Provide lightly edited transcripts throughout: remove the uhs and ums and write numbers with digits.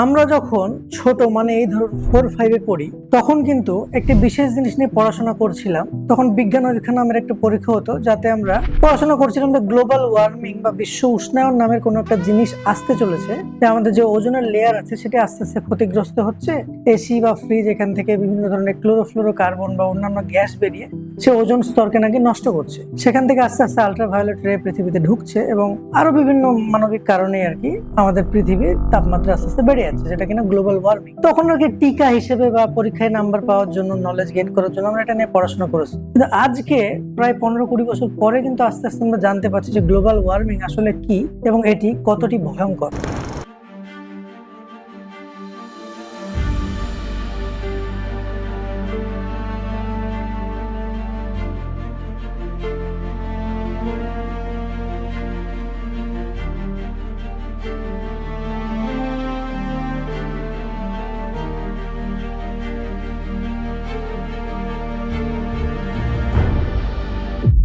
আমরা যখন ছোট মানে এই ধরুন 4-5-এ পড়ি তখন কিন্তু একটি বিশেষ জিনিস নিয়ে পড়াশোনা করছিলাম। তখন বিজ্ঞান পরীক্ষা নামের একটা পরীক্ষা হতো, যাতে আমরা পড়াশোনা করছিলাম যে গ্লোবাল ওয়ার্মিং বা বিশ্ব উষ্ণায়ন নামের কোনো একটা জিনিস আসতে চলেছে, যে আমাদের যে ওজোনের লেয়ার আছে সেটি আস্তে আস্তে ক্ষতিগ্রস্ত হচ্ছে। এসি বা ফ্রিজ এখান থেকে বিভিন্ন ধরনের ক্লোরোফ্লোরোকার্বন বা অন্যান্য গ্যাস বেরিয়ে সে ওজোন স্তরকে নাকি নষ্ট করছে। সেখান থেকে আস্তে আস্তে আল্ট্রাভায়োলেট রে পৃথিবীতে ঢুকছে এবং আরো বিভিন্ন মানবিক কারণে আর কি আমাদের পৃথিবীর তাপমাত্রা আস্তে আস্তে বেড়ে যাচ্ছে, যেটা কিনা গ্লোবাল ওয়ার্মিং। তখন আর কি টিকা হিসেবে বা পরীক্ষায় নাম্বার পাওয়ার জন্য, নলেজ গেইন করার জন্য আমরা এটা নিয়ে পড়াশোনা করেছি। কিন্তু আজকে প্রায় 15-20 বছর পরে কিন্তু আস্তে আস্তে আমরা জানতে পারছি যে গ্লোবাল ওয়ার্মিং আসলে কি এবং এটি কতটি ভয়ঙ্কর।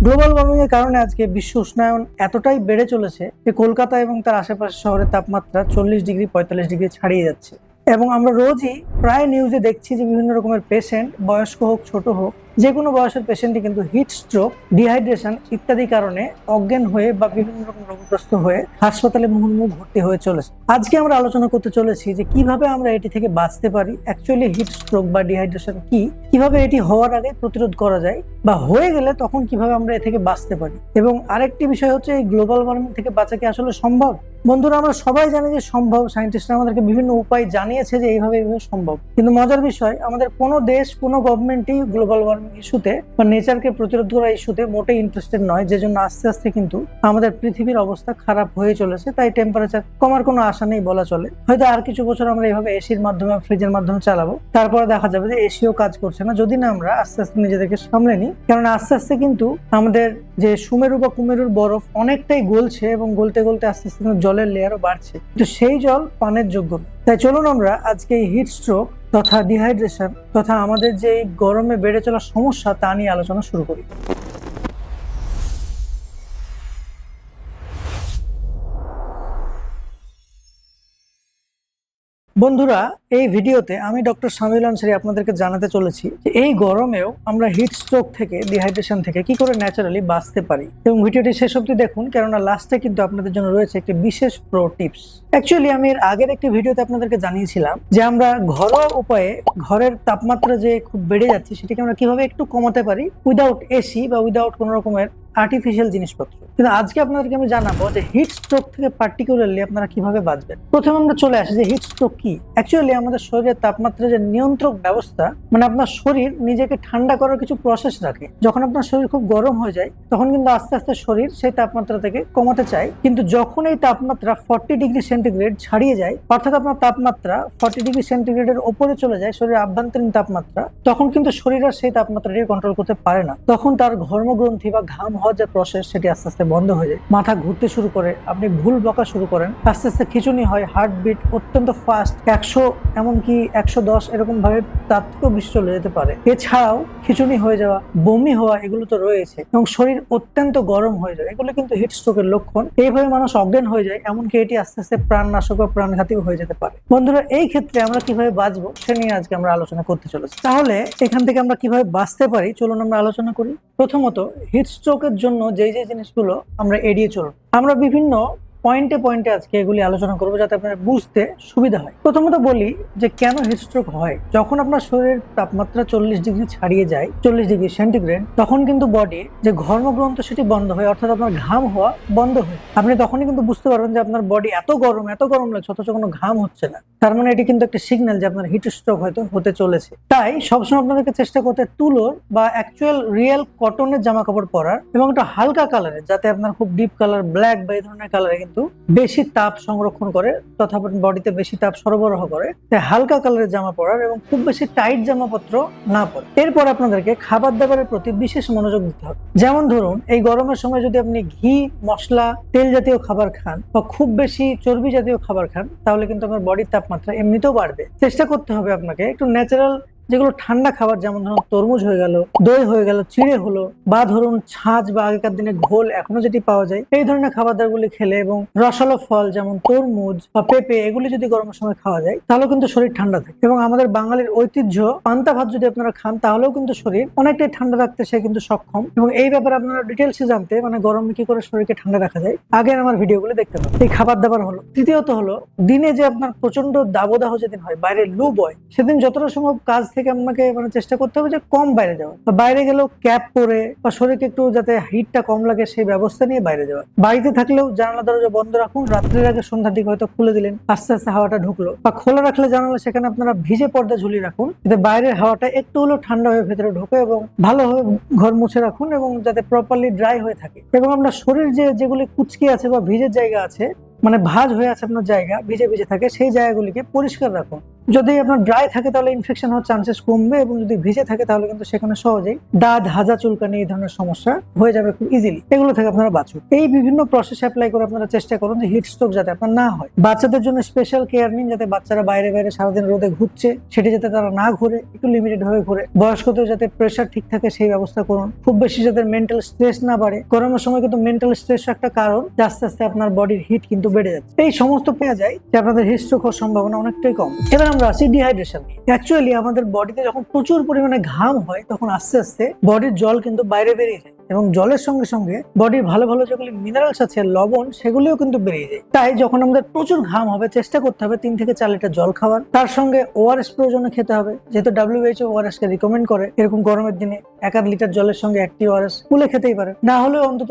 গ্লোবাল ওয়ার্মিং এর কারণে আজকে বিশ্ব উষ্ণায়ন এতটাই বেড়ে চলেছে যে কলকাতা এবং তার আশেপাশে শহরের তাপমাত্রা 40-45 ডিগ্রি ছাড়িয়ে যাচ্ছে। এবং আমরা রোজই প্রায় নিউজে দেখছি যে বিভিন্ন রকমের পেশেন্ট, বয়স্ক হোক ছোট হোক, যে কোনো বয়সের পেশেন্টই কিন্তু হিট স্ট্রোক, ডিহাইড্রেশন ইত্যাদি কারণে অজ্ঞান হয়ে বা বিভিন্ন রকম রোগগ্রস্ত হয়ে হাসপাতালে মুহুর্মুহু ভর্তি হয়ে চলেছে। আজকে আমরা আলোচনা করতে চলেছি যে কিভাবে আমরা এটি থেকে বাঁচতে পারি, অ্যাকচুয়ালি হিট স্ট্রোক বা ডিহাইড্রেশন কি, কিভাবে এটি হওয়ার আগে প্রতিরোধ করা যায়, বা হয়ে গেলে তখন কিভাবে আমরা এ থেকে বাঁচতে পারি। এবং আরেকটি বিষয় হচ্ছে, এই গ্লোবাল ওয়ার্মিং থেকে বাঁচা কি আসলে সম্ভব? বন্ধুরা, আমরা সবাই জানি যে সম্ভব। সায়েন্টিস্টরা আমাদেরকে বিভিন্ন উপায় জানিয়েছে যে এইভাবে সম্ভব। কিন্তু মজার বিষয়, আমাদের কোনো দেশ, কোনো গভর্নমেন্টই গ্লোবাল ওয়ার্মিং ইস্যুতে বা নেচারকে প্রতিরোধ করা ইস্যুতে মোটেই ইন্টারেস্টেড নয়, যে জন্য আস্তে আস্তে কিন্তু আমাদের পৃথিবীর অবস্থা খারাপ হয়ে চলেছে। তাই টেম্পারেচার কমার কোনো আশা নেই বলা চলে। হয়তো আর কিছু বছর আমরা এইভাবে এসির মাধ্যমে, ফ্রিজের মাধ্যমে চালাবো, তারপরে দেখা যাবে যে এসিও কাজ করছে না, যদি না আমরা আস্তে আস্তে নিজেদেরকে সামলে নিই। কারণ আস্তে আস্তে কিন্তু আমাদের যে সুমেরু বা কুমেরুর বরফ অনেকটাই গলছে এবং গলতে গলতে আস্তে আস্তে জলের লেয়ারও বাড়ছে, কিন্তু সেই জল পানের যোগ্য নয়। তাই চলুন আমরা আজকে এই হিট স্ট্রোক তথা ডিহাইড্রেশন তথা আমাদের যে গরমে বেড়ে চলা সমস্যা তা নিয়ে আলোচনা শুরু করি। বন্ধুরা, এই ভিডিওতে আমি ডক্টর শামিউল আনসারী আপনাদেরকে জানাতে চলেছি যে এই গরমেও আমরা হিট স্ট্রোক থেকে, ডিহাইড্রেশন থেকে কি করে ন্যাচারালি বাঁচতে পারি। এবং ভিডিওটি শেষ অবধি দেখুন, কেননা লাস্টে কিন্তু আপনাদের জন্য রয়েছে একটি বিশেষ প্রো টিপস। অ্যাকচুয়ালি আমি এর আগের একটি ভিডিওতে আপনাদেরকে জানিয়েছিলাম যে আমরা ঘরোয়া উপায়ে ঘরের তাপমাত্রা যে খুব বেড়ে যাচ্ছে সেটাকে আমরা কিভাবে একটু কমাতে পারি উইদাউট এসি বা উইদাউট কোনো রকমের আর্টিফিশিয়াল জিনিসপত্র। কিন্তু আজকে আপনাদেরকে আমি জানাবো যে হিট স্ট্রোক থেকে পার্টিকুলারলি আপনারা কিভাবে বাঁচবেন। প্রথমে আমরা চলে আসি যে হিট স্ট্রোক কি। অ্যাকচুয়ালি আমাদের শরীরের তাপমাত্রা যে নিয়ন্ত্রক ব্যবস্থা, মানে আপনার শরীর নিজেকে ঠান্ডা করার কিছু প্রসেস রাখে। যখন আপনার শরীর খুব গরম হয়ে যায় তখন কিন্তু আস্তে আস্তে শরীর সেই তাপমাত্রা থেকে কমাতে চায়, কিন্তু যখন এই তাপমাত্রা 40 ডিগ্রি সেন্টিগ্রেড ছাড়িয়ে যায়, অর্থাৎ আপনার তাপমাত্রা 40 ডিগ্রি সেন্টিগ্রেডের ওপরে চলে যায়, শরীরের আভ্যন্তরীণ তাপমাত্রা, তখন কিন্তু শরীর আর সেই তাপমাত্রাটিকে কন্ট্রোল করতে পারে না। তখন তার ঘর্মগ্রন্থি বা ঘাম হওয়ার যে প্রসেস সেটি আস্তে আস্তে বন্ধ হয়ে যায়, মাথা ঘুরতে শুরু করে, আপনি ভুল বকা শুরু করেন, আস্তে আস্তে খিঁচুনি হয়, হার্টবিট অত্যন্ত ফাস্ট, 100 এমনকি 110 এরকম ভাবে তার থেকেও বেশি চলে যেতে পারে। এছাড়াও খিঁচুনি হয়ে যাওয়া, বমি হওয়া, এগুলো তো রয়েছে, এবং শরীর অত্যন্ত গরম হয়ে যায়, এগুলো কিন্তু হিট স্ট্রোকের লক্ষণ। এইভাবে মানুষ অজ্ঞান হয়ে যায়, এমনকি এটি আস্তে আস্তে প্রাণনাশক বা প্রাণঘাতীও হয়ে যেতে পারে। বন্ধুরা, এই ক্ষেত্রে আমরা কিভাবে বাঁচবো সে নিয়ে আজকে আমরা আলোচনা করতে চলেছি। তাহলে এখান থেকে আমরা কিভাবে বাঁচতে পারি চলুন আমরা আলোচনা করি। প্রথমত, হিট স্ট্রোকের জন্য যে যে জিনিসগুলো আমরা এড়িয়ে চলুন, আমরা বিভিন্ন পয়েন্টে পয়েন্টে আজকে এগুলি আলোচনা করবো যাতে আপনার বুঝতে সুবিধা হয়। প্রথমত বলি যে কেন হিট স্ট্রোক হয়। যখন আপনার শরীরের তাপমাত্রা 40 ডিগ্রি ছাড়িয়ে যায়, 40 ডিগ্রি সেন্টিগ্রেড, তখন কিন্তু বডি যে ঘর্মগ্রন্থ সেটি বন্ধ হয়, অর্থাৎ আপনার ঘাম হওয়া বন্ধ হয়। আপনি তখনই কিন্তু বুঝতে পারবেন যে আপনার বডি এত গরম লাগছে অথচ কোনো ঘাম হচ্ছে না। তার মানে এটি কিন্তু একটা সিগন্যাল যে আপনার হিট স্ট্রোক হয়তো হতে চলেছে। তাই সবসময় আপনাদেরকে চেষ্টা করতে তুলোর বা অ্যাকচুয়াল রিয়েল কটনের জামা কাপড় পরার, এবং একটা হালকা কালারের, যাতে আপনার খুব ডিপ কালার, ব্ল্যাক বা এই ধরনের কালারে কিন্তু বেশি তাপ সংরক্ষণ করে তথা বডিতে বেশি তাপ সরবরাহ করে, তাই হালকা কালারের জামা পরার এবং খুব বেশি টাইট জামাপত্র না পরে। এরপর আপনাদেরকে খাবার দাবারের প্রতি বিশেষ মনোযোগ দিতে হবে। যেমন ধরুন, এই গরমের সময় যদি আপনি ঘি, মশলা, তেল জাতীয় খাবার খান বা খুব বেশি চর্বি জাতীয় খাবার খান, তাহলে কিন্তু আপনার বডির তাপমাত্রা এমনিতেও বাড়বে। চেষ্টা করতে হবে আপনাকে একটু ন্যাচারাল যেগুলো ঠান্ডা খাবার, যেমন ধরুন তরমুজ হয়ে গেল, দই হয়ে গেল, চিড়ে হলো, বা ধরুন ছাঁচ বা আগেকার দিনে ঘোল এখনো যেটি পাওয়া যায়, এই ধরনের খাবার দাবারগুলি খেলে এবং রসালো ফল যেমন তরমুজ বা পেঁপে এগুলি যদি গরমের সময় খাওয়া যায় তাহলে কিন্তু শরীর ঠান্ডা থাকে। এবং আমাদের বাঙালির ঐতিহ্য পান্তা ভাত যদি আপনারা খান তাহলেও কিন্তু শরীর অনেকটাই ঠান্ডা রাখতে সে কিন্তু সক্ষম। এবং এই ব্যাপারে আপনারা ডিটেলসে জানতে, মানে গরমে কি করে শরীরকে ঠান্ডা রাখা যায়, আগের আমার ভিডিওগুলো দেখতে পাবেন। এই খাবার দাবার হলো। তৃতীয়ত হলো, দিনে যে আপনার প্রচন্ড দাবদাহ যেদিন হয়, বাইরে লু বয়, সেদিন যতটা সম্ভব কাজ থেকে আপনাকে মানে চেষ্টা করতে হবে যে কম বাইরে যাওয়া, বা বাইরে গেলেও ক্যাপ পরে বা শরীরকে একটু যাতে হিটটা কম লাগে সেই ব্যবস্থা নিয়ে বাইরে যাওয়া। বাড়িতে থাকলেও জানালা দরজা বন্ধ রাখুন, রাত্রের আগে সন্ধ্যার দিকে হয়তো খুলে দিলেন, আস্তে আস্তে হাওয়াটা ঢুকলো, বা খোলা রাখলে জানালা সেখানে আপনারা ভিজে পর্দা ঝুলিয়ে রাখুন, যাতে বাইরের হাওয়াটা একটু হলেও ঠান্ডা হয়ে ভেতরে ঢোকে, এবং ভালোভাবে ঘর মুছে রাখুন এবং যাতে প্রপারলি ড্রাই হয়ে থাকে। এবং আপনার শরীর যেগুলি কুচকে আছে বা ভিজের জায়গা আছে, মানে ভাঁজ হয়ে আছে আপনার জায়গা, ভিজে ভিজে থাকে, সেই জায়গাগুলিকে পরিষ্কার রাখুন। যদি আপনার ড্রাই থাকে তাহলে ইনফেকশন হওয়ার চান্সেস কমবে, এবং যদি ভিজে থাকে তাহলে কিন্তু সেখানে সহজেই দাঁত, হাজা, চুলকানি এই ধরনের সমস্যা হয়ে যাবে খুব ইজিলি। এগুলো থেকে আপনারা বাঁচুন। এই বিভিন্ন প্রসেস অ্যাপ্লাই করে আপনারা চেষ্টা করুন যে হিট স্ট্রোক যাতে আপনার না হয়। বাচ্চাদের জন্য স্পেশাল কেয়ার নিন, যাতে বাচ্চারা বাইরে বাইরে সারাদিন রোদে ঘুরছে সেটি যাতে তারা না ঘুরে, একটু লিমিটেড ভাবে ঘুরে। বয়স্কদের যাতে প্রেশার ঠিক থাকে সেই ব্যবস্থা করুন। খুব বেশি যাতে মেন্টাল স্ট্রেস না বাড়ে। গরমের সময় কিন্তু মেন্টাল স্ট্রেস একটা কারণ, আস্তে আস্তে আপনার বডির হিট কিন্তু বেড়ে যাচ্ছে। এই সমস্ত পেয়ে যায় যে আপনাদের হিট স্ট্রোক হওয়ার সম্ভাবনা অনেকটাই কম। এবার আমরা আসি ডিহাইড্রেশন। অ্যাকচুয়ালি আমাদের বডিতে যখন প্রচুর পরিমাণে ঘাম হয় তখন আস্তে আস্তে বডির জল কিন্তু বাইরে বেরিয়ে যায়, এবং জলের সঙ্গে সঙ্গে বডির ভালো ভালো যেগুলি মিনারেলস আছে, লবণ, সেগুলিও কিন্তু বেরিয়ে যায়। তাই যখন আমাদের প্রচুর ঘাম হবে চেষ্টা করতে হবে 3 থেকে 4 লিটার জল খাওয়ার। তার সঙ্গে ওআরএস প্রয়োজনে খেতে হবে, যেহেতু WHO ওআরএস কে রিকমেন্ড করে এরকম গরমের দিনে 1-1 লিটার জলের সঙ্গে একটি ওআরএস গুলে খেতেই পারে। না হলে অন্তত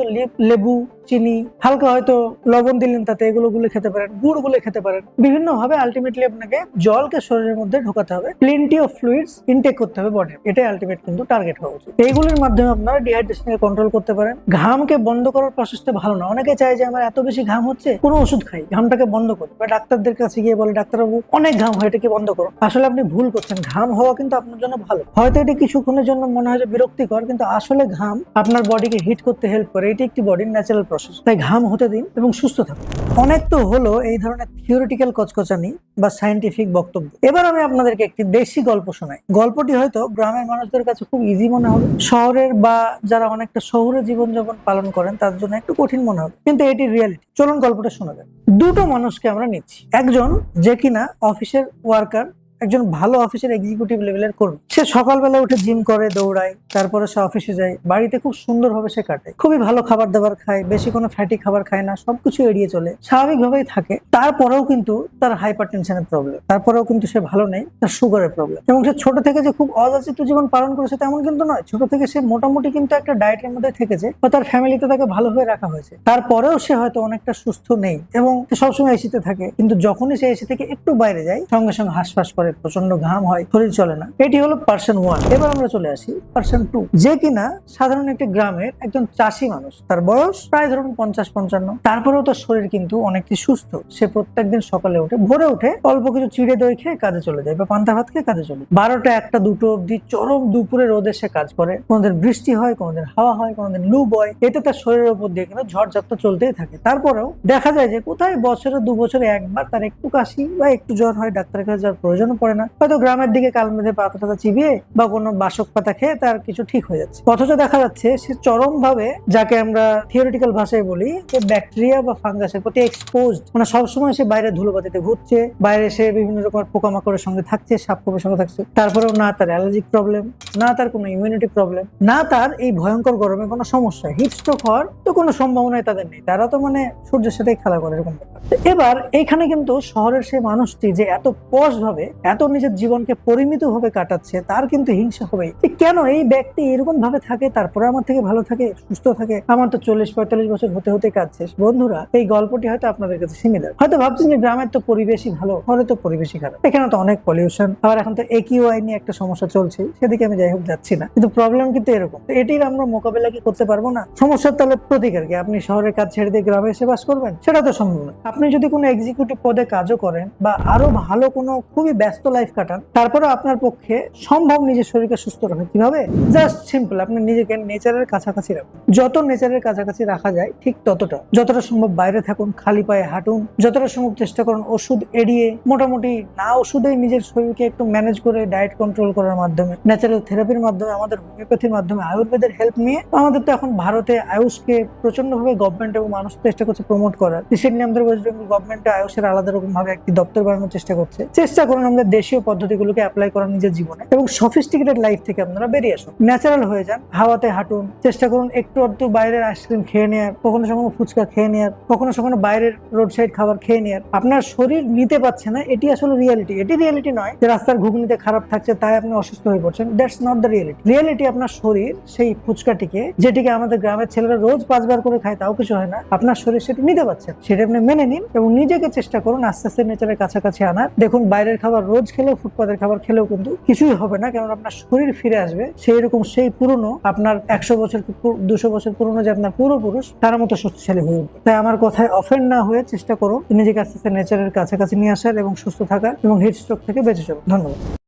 লেবু, চিনি, হালকা হয়তো লবণ দিলেন তাতে, এগুলো গুলে খেতে পারেন, গুড় গুলে খেতে পারেন। বিভিন্ন ভাবে আলটিমেটলি আপনাকে জলকে শরীরের মধ্যে ঢোকাতে হবে, প্লেন্টি অফ ফ্লুইডস ইনটেক করতে হবে বডির। এটাই আলটিমেট কিন্তু টার্গেট হওয়া উচিত। এইগুলোর মাধ্যমে আপনারা ডিহাইড্রেশনকে কন্ট্রোল করতে পারেন। ঘামকে বন্ধ করার প্রসেসটা ভালো না। অনেকে চায় যে আমার এত বেশি ঘাম হচ্ছে, কোনো ওষুধ খাই, ঘামটাকে বন্ধ করি, বা ডাক্তারদের কাছে গিয়ে বলে ডাক্তারবাবু অনেক ঘাম হয়, এটাকে বন্ধ করো। আসলে আপনি ভুল করছেন। ঘাম হওয়া কিন্তু আপনার জন্য ভালো। হয়তো এটি কিছুক্ষণের জন্য মনে হয় যে বিরক্তিকর, কিন্তু আসলে ঘাম আপনার বডিকে হিট করতে হেল্প করে। এটি একটি বডির ন্যাচারাল প্রসেস। তাই ঘাম হতে দিন এবং সুস্থ থাকুন। অনেক তো হলো এই ধরনের থিওরিটিক্যাল কচকচানি বা সায়েন্টিফিক বক্তব্য। এবার আমি আপনাদেরকে একটি দেশি গল্প শোনাই। গল্পটি হয়তো গ্রামের মানুষদের কাছে খুব ইজি মনে হবে, শহরের বা যারা অনেকটা শহুরে জীবনযাপন পালন করেন তাদের জন্য একটু কঠিন মনে হবে, কিন্তু এটি রিয়ালিটি। চলুন গল্পটা শোনা যাক। দুটো মানুষকে আমরা নিচ্ছি। একজন যে কিনা অফিসের ওয়ার্কার, একজন ভালো অফিসের এক্সিকিউটিভ লেভেলের কর্মী। সে সকালবেলা উঠে জিম করে, দৌড়ায়, তারপরে সে অফিসে যায়, বাড়িতে খুব সুন্দরভাবে সে কাটায়, খুবই ভালো খাবার দাবার খায়, বেশি কোনো ফ্যাটি খাবার খায় না, সবকিছু এড়িয়ে চলে, স্বাভাবিকভাবেই থাকে। তারপরেও কিন্তু তার হাইপার টেনশনের প্রবলেম, তারপরেও কিন্তু সে ভালো নেই, তার সুগারের প্রবলেম। এবং সে ছোট থেকে যে খুব অযাচিত জীবন পালন করেছে তেমন কিন্তু নয়। ছোট থেকে সে মোটামুটি কিন্তু একটা ডায়েটের মধ্যে থেকেছে, বা তার ফ্যামিলিতে তাকে ভালোভাবে রাখা হয়েছে। তারপরেও সে হয়তো অনেকটা সুস্থ নেই, এবং সে সবসময় এসিতে থাকে। কিন্তু যখনই সে এসি থেকে একটু বাইরে যায় সঙ্গে সঙ্গে হাঁসফাঁস করে, প্রচন্ড ঘাম হয়, শরীর চলে না। এটি হলো পার্সন 1। এবার আমরা চলে আসি পার্সন 2, যে কিনা সাধারণ একটি গ্রামের একজন চাষি মানুষ। তার বয়স প্রায় ধরুন 50-55। তারপরেও তার শরীর কিন্তু অনেকটি সুস্থ। সে প্রত্যেকদিন সকালে উঠে, ভোরে উঠে অল্প কিছু চিড়ে দই খেয়ে কাজে চলে যায়, বা পান্তা ভাত খেয়ে কাজে চলে। 12টা, 1টা, 2টো অব্দি চরম দুপুরে রোদে সে কাজ করে। কোনোদিন বৃষ্টি হয়, কোনোদিন হাওয়া হয়, কোনোদিন লু বয়। এতে তার শরীরের উপর দিয়ে কিন্তু ঝড়ঝাপটা চলতেই থাকে। তারপরেও দেখা যায় যে কোথায় বছরে 2 বছরে একবার তার একটু কাশি বা একটু জ্বর হয়, ডাক্তারের কাছে যাওয়ার প্রয়োজনও পড়ে না। হয়তো গ্রামের দিকে কাল মেঘে পাতা চিবিয়ে বা কোনো বাসক পাতা খেয়ে তার কিছু ঠিক হয়ে যাচ্ছে। অথচ দেখা যাচ্ছে সে চরম ভাবে, যাকে আমরা থিওরিটিক্যাল ভাষায় বলি, যে ব্যাকটেরিয়া বা ফাঙ্গাসের প্রতি এক্সপোজড। মানে সবসময় সে বাইরে ধুলোবাতিতে ঘুরছে, বাইরে সে বিভিন্ন রকমের পোকামাকড়ের সঙ্গে থাকছে, সাপখোপের সঙ্গে থাকছে। তারপরেও না তার অ্যালার্জিক প্রবলেম, না তার কোনো ইমিউনিটি প্রবলেম, না তার এই ভয়ঙ্কর গরমে কোনো সমস্যা। হিট স্ট্রোক হওয়ার তো কোনো সম্ভাবনাই তাদের নেই। তারা তো মানে সূর্যের সাথেই খেলা করে, এরকম ব্যাপার। এবার এইখানে কিন্তু শহরের সেই মানুষটি যে এত পশ ভাবে, এত নিজের জীবনকে পরিমিত ভাবে কাটাচ্ছে, তার কিন্তু হিংসা হবেই। কেন এই ব্যক্তি এরকম ভাবে থাকে, তারপরে আমার থেকে ভালো থাকে, সুস্থ থাকে, আমার তো 40-45 বছর হতে হতে কাজ শেষ। বন্ধুরা, এই গল্পটি হয়তো আপনাদের কাছে সিমিলার। হয়তো ভাবছেন যে গ্রামের তো পরিবেশই ভালো, শহরে তো পরিবেশই খারাপ, এখানে তো অনেক পলিউশন, আবার এখন তো AQI নিয়ে একটা সমস্যা চলছে, সেদিকে আমি যাই হোক যাচ্ছি না। কিন্তু প্রবলেম কিন্তু এরকম। এটির আমরা মোকাবেলা কি করতে পারবো না? সমস্যার তাহলে প্রতিকার কি? আপনি শহরের কাজ ছেড়ে দিয়ে গ্রামে এসে বাস করবেন? সেটা তো সম্ভব না। আপনি যদি কোনো এক্সিকিউটিভ পদে কাজও করেন, বা আরো ভালো কোনো খুবই ব্যস্ত ব্যস্ত লাইফ কাটান, তারপরেও আপনার পক্ষে সম্ভব নিজের শরীরকে সুস্থ রাখা কিভাবে? জাস্ট সিম্পল, আপনি নিজেকে নেচারের কাছাকাছি রাখুন। যত নেচারের কাছাকাছি রাখা যায় ঠিক যতটা সম্ভব বাইরে থাকুন, খালি পায়ে হাঁটুন, যতটা সম্ভব চেষ্টা করুন ওষুধ এড়িয়ে, মোটামুটি না ওষুধেই নিজের শরীরকে একটু ম্যানেজ করে ডায়েট কন্ট্রোল করার মাধ্যমে, ন্যাচারাল থেরাপির মাধ্যমে, আমাদের হোমিওপ্যাথির মাধ্যমে, আয়ুর্বেদের হেল্প নিয়ে। আমাদের তো এখন ভারতে আয়ুষকে প্রচন্ডভাবে গভর্নমেন্ট এবং মানুষ চেষ্টা করছে প্রমোট করার। রিসেন্টলি আমাদের ওয়েস্ট বেঙ্গল গভর্নমেন্ট আয়ুষের আলাদা রকম ভাবে একটি দপ্তর বানানোর চেষ্টা করছে। চেষ্টা করুন আমাদের দেশীয় পদ্ধতিগুলোকে অ্যাপ্লাই করার নিজের জীবনে, এবং সফিস্টিকেটেড লাইফ থেকে আপনারা বেরিয়ে আসুন, ন্যাচারাল হয়ে যান, হাওয়াতে হাঁটুন, চেষ্টা করুন একটু একটু বাইরের আইসক্রিম খেয়ে নেওয়ার, কখনো কখনো ফুচকা খেয়ে নেওয়ার, কখনো কখনো বাইরের রোড সাইড খাবার খেয়ে নেওয়ার। আপনার শরীর নিতে পারছে না, এটি আসলে রিয়েলিটি। এটি রিয়েলিটি নয় যে রাস্তার ঘুগনিতে খারাপ থাকছে তাই আপনি অসুস্থ হয়ে পড়ছেন। That's not the reality. Reality আপনার শরীর সেই ফুচকাটিকে, যেটিকে আমাদের গ্রামের ছেলেরা রোজ 5 বার করে খায় তাও কিছু হয় না, আপনার শরীর সেটি নিতে পারছে, সেটা আপনি মেনে নিন এবং নিজেকে চেষ্টা করুন আস্তে আস্তে নেচারের কাছাকাছি আনার। দেখুন বাইরের খাবার রোজ খেলেও, ফুটপাতের খাবার খেলেও কিন্তু কিছুই হবে না, কারণ আপনার শরীর ফিরে আসবে সেই রকম, সেই পুরনো আপনার 100 বছর 200 বছর পুরনো যে আপনার পূর্বপুরুষ, তার মতো শক্তিশালী হয়ে উঠবে। তাই আমার কথায় অফেন্ড না হয়ে চেষ্টা করুন নিজেকে আস্তে আস্তে নেচারের কাছাকাছি নিয়ে আসার এবং সুস্থ থাকার এবং হিট স্ট্রোক থেকে বেঁচে যাবেন। ধন্যবাদ।